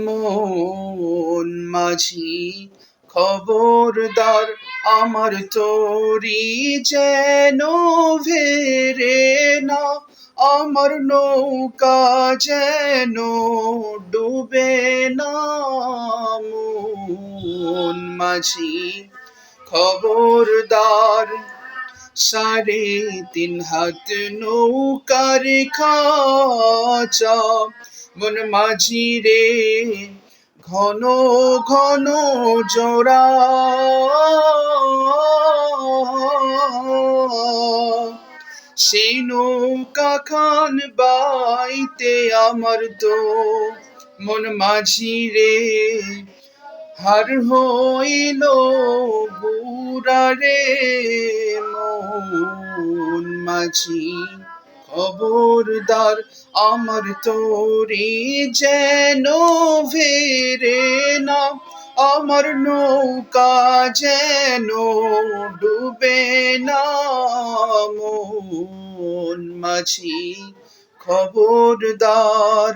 মন মাঝি খবরদার, আমার তরি যেন ভেরে না, আমার নৌকা যেন ডুবে না। মন মাঝি খবরদার, 3.5 হাত নৌকার খাঁচা, মন মাঝি রে ঘন ঘন জোড়া। সেই নৌকা খান বাইতে আমার তো মন মাঝি রে হার হইল বুড়া রে। মন মাঝি খবরদার, আমার তরি যেন ভেরে না, আমার নৌকা যেন ডুবে না। মন মাঝি খবরদার।